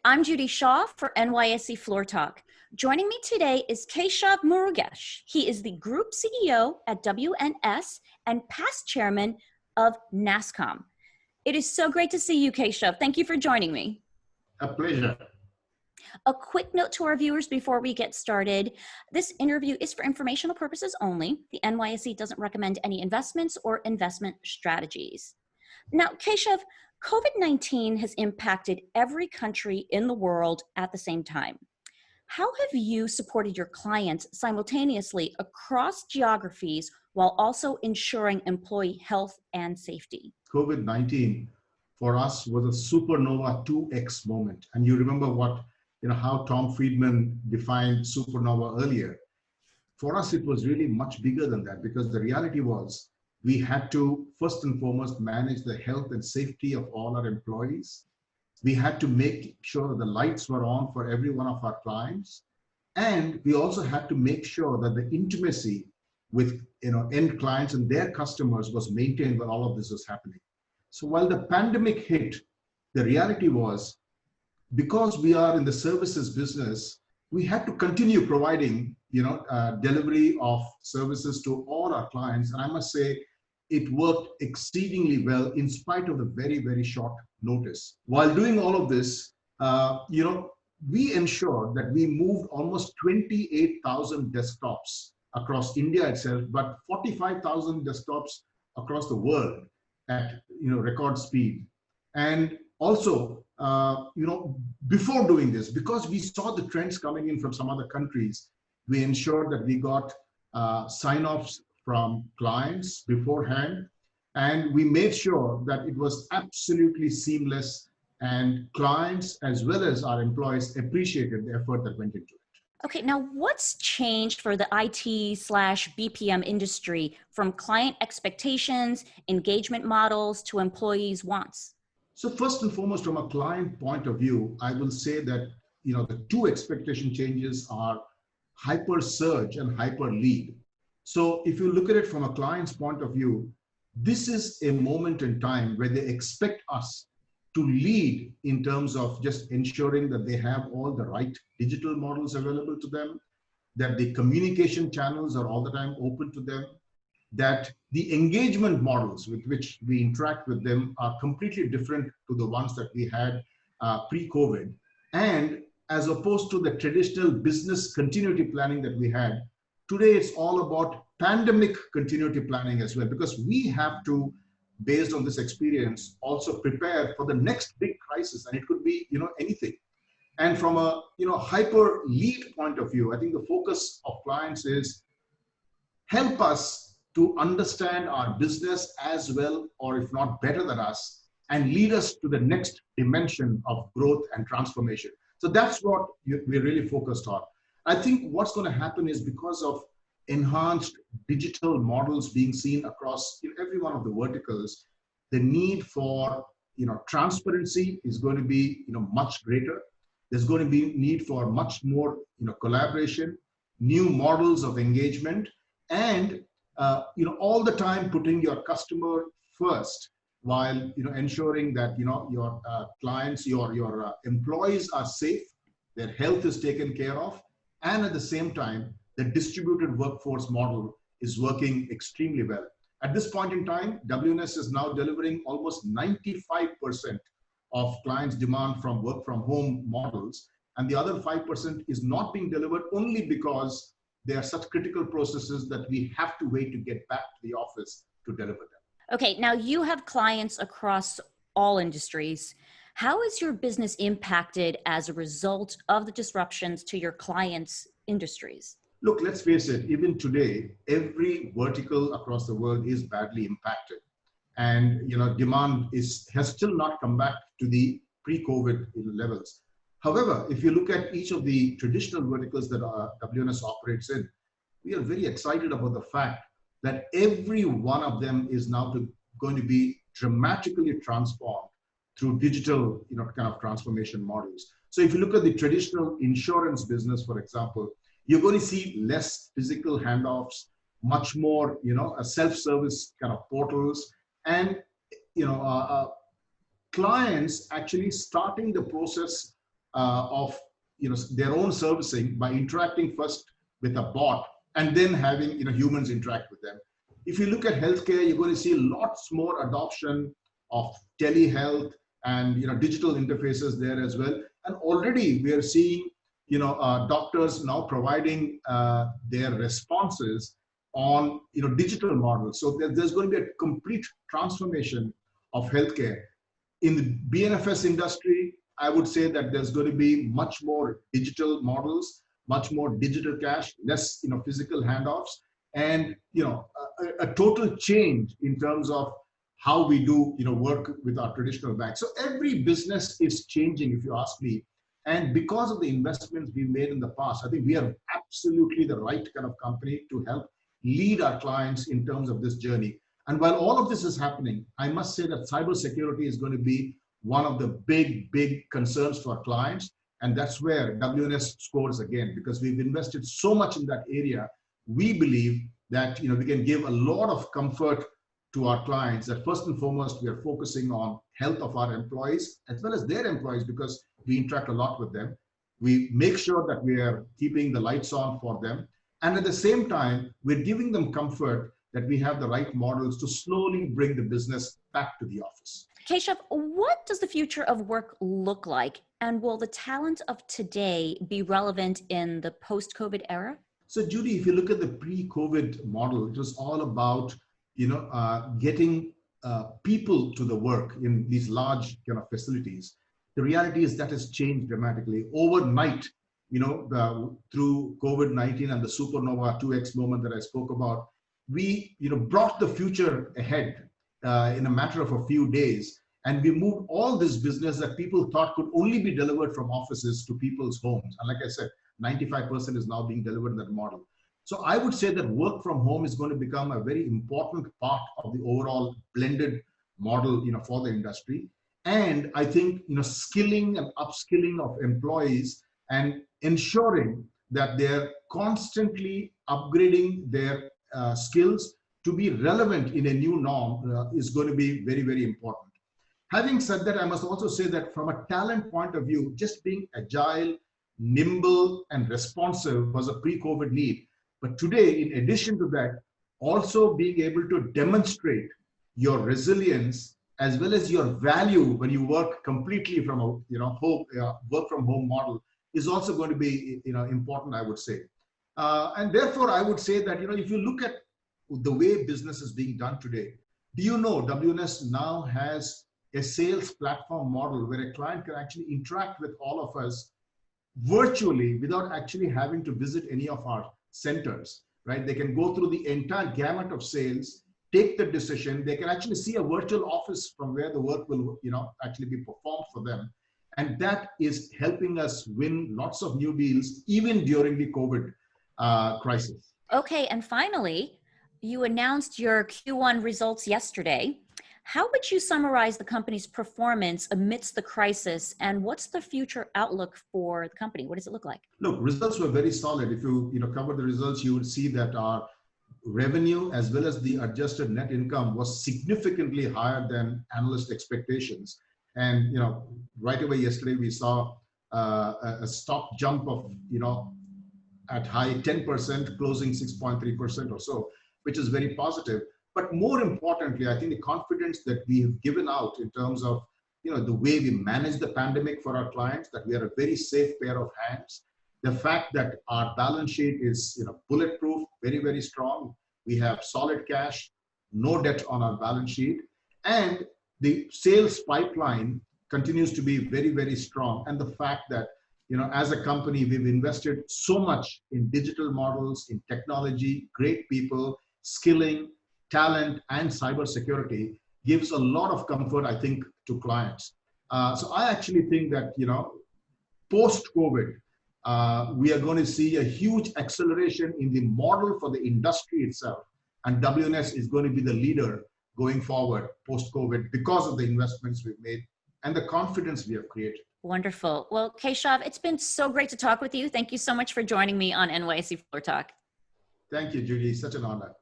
I'm Judy Shaw for NYSE Floor Talk. Joining me today is Keshav Murugesh. He is the Group CEO at WNS and past chairman of NASSCOM. It is so great to see you, Keshav. Thank you for joining me. A pleasure. A quick note to our viewers before we get started. This interview is for informational purposes only. The NYSE doesn't recommend any investments or investment strategies. Now, Keshav, COVID-19 has impacted every country in the world at the same time. How have you supported your clients simultaneously across geographies while also ensuring employee health and safety? COVID-19 for us was a supernova 2x moment. And you remember how Tom Friedman defined supernova earlier. For us, it was really much bigger than that because the reality was we had to first and foremost manage the health and safety of all our employees. We had to make sure that the lights were on for every one of our clients. And we also had to make sure that the intimacy with end clients and their customers was maintained while all of this was happening. So while the pandemic hit, the reality was because we are in the services business, we had to continue providing delivery of services to all our clients. And I must say, it worked exceedingly well in spite of the very, very short notice. While doing all of this, we ensured that we moved almost 28,000 desktops across India itself, but 45,000 desktops across the world at record speed. And also, before doing this, because we saw the trends coming in from some other countries, we ensured that we got sign-offs from clients beforehand, and we made sure that it was absolutely seamless, and clients as well as our employees appreciated the effort that went into it. Okay, now what's changed for the IT/BPM industry from client expectations, engagement models to employees' wants? So first and foremost, from a client point of view, I will say that the two expectation changes are hyper surge and hyper lead. So if you look at it from a client's point of view, this is a moment in time where they expect us to lead in terms of just ensuring that they have all the right digital models available to them, that the communication channels are all the time open to them, that the engagement models with which we interact with them are completely different to the ones that we had pre-COVID. And as opposed to the traditional business continuity planning that we had, today it's all about pandemic continuity planning as well, because we have to, based on this experience, also prepare for the next big crisis, and it could be anything. And from a hyper lead point of view, I think the focus of clients is help us to understand our business as well, or if not better than us, and lead us to the next dimension of growth and transformation. So that's what we're really focused on. I think what's going to happen is because of enhanced digital models being seen across every one of the verticals, the need for transparency is going to be much greater. There's going to be need for much more collaboration, new models of engagement, and all the time putting your customer first, while ensuring that your clients, your employees are safe, their health is taken care of, and at the same time, the distributed workforce model is working extremely well. At this point in time, WNS is now delivering almost 95% of clients' demand from work from home models, and the other 5% is not being delivered only because they are such critical processes that we have to wait to get back to the office to deliver them. Okay, now you have clients across all industries. How is your business impacted as a result of the disruptions to your clients' industries? Look, let's face it, even today, every vertical across the world is badly impacted. And demand has still not come back to the pre-COVID levels. However, if you look at each of the traditional verticals that WNS operates in, we are very excited about the fact that every one of them is now going to be dramatically transformed through digital kind of transformation models. So if you look at the traditional insurance business, for example, you're going to see less physical handoffs, much more, a self-service kind of portals, and clients actually starting the process of their own servicing by interacting first with a bot and then having humans interact with them. If you look at healthcare, you're going to see lots more adoption of telehealth and digital interfaces there as well. And already we are seeing doctors now providing their responses on digital models. So there's going to be a complete transformation of healthcare. In the BNFS industry, I would say that there's going to be much more digital models, much more digital cash, less physical handoffs, and a total change in terms of how we do work with our traditional banks. So every business is changing, if you ask me. And because of the investments we made in the past, I think we are absolutely the right kind of company to help lead our clients in terms of this journey. And while all of this is happening, I must say that cybersecurity is going to be one of the big concerns for our clients. And that's where WNS scores again, because we've invested so much in that area. We believe that we can give a lot of comfort to our clients that first and foremost, we are focusing on health of our employees as well as their employees, because we interact a lot with them. We make sure that we are keeping the lights on for them. And at the same time, we're giving them comfort that we have the right models to slowly bring the business back to the office. Keshav, what does the future of work look like? And will the talent of today be relevant in the post-COVID era? So Judy, if you look at the pre-COVID model, it was all about getting people to the work in these large facilities. The reality is that has changed dramatically overnight. Through COVID-19 and the supernova 2x moment that I spoke about, we brought the future ahead in a matter of a few days, and we moved all this business that people thought could only be delivered from offices to people's homes. And like I said, 95% is now being delivered in that model. So I would say that work from home is going to become a very important part of the overall blended model, for the industry. And I think, skilling and upskilling of employees and ensuring that they're constantly upgrading their skills to be relevant in a new norm is going to be very important. Having said that, I must also say that from a talent point of view, just being agile, nimble, and responsive was a pre-COVID need. But today, in addition to that, also being able to demonstrate your resilience as well as your value when you work completely from a home, work from home model is also going to be important, I would say. And therefore, I would say that if you look at the way business is being done today, do you know WNS now has a sales platform model where a client can actually interact with all of us virtually without actually having to visit any of our centers, right? They can go through the entire gamut of sales, take the decision. They can actually see a virtual office from where the work will, actually be performed for them. And that is helping us win lots of new deals, even during the COVID crisis. Okay, and finally, you announced your Q1 results yesterday. How would you summarize the company's performance amidst the crisis, and what's the future outlook for the company? What does it look like? Look, results were very solid. If you cover the results, you would see that our revenue as well as the adjusted net income was significantly higher than analyst expectations. And right away yesterday we saw a stock jump of at high 10%, closing 6.3% or so, which is very positive. But more importantly, I think the confidence that we have given out in terms of the way we manage the pandemic for our clients, that we are a very safe pair of hands. The fact that our balance sheet is bulletproof, very strong. We have solid cash, no debt on our balance sheet, and the sales pipeline continues to be very strong. And the fact that as a company, we've invested so much in digital models, in technology, great people, skilling, talent, and cybersecurity gives a lot of comfort, I think, to clients. So I actually think that, post-COVID, we are going to see a huge acceleration in the model for the industry itself. And WNS is going to be the leader going forward post-COVID because of the investments we've made and the confidence we have created. Wonderful. Well, Keshav, it's been so great to talk with you. Thank you so much for joining me on NYSE Floor Talk. Thank you, Judy. Such an honor.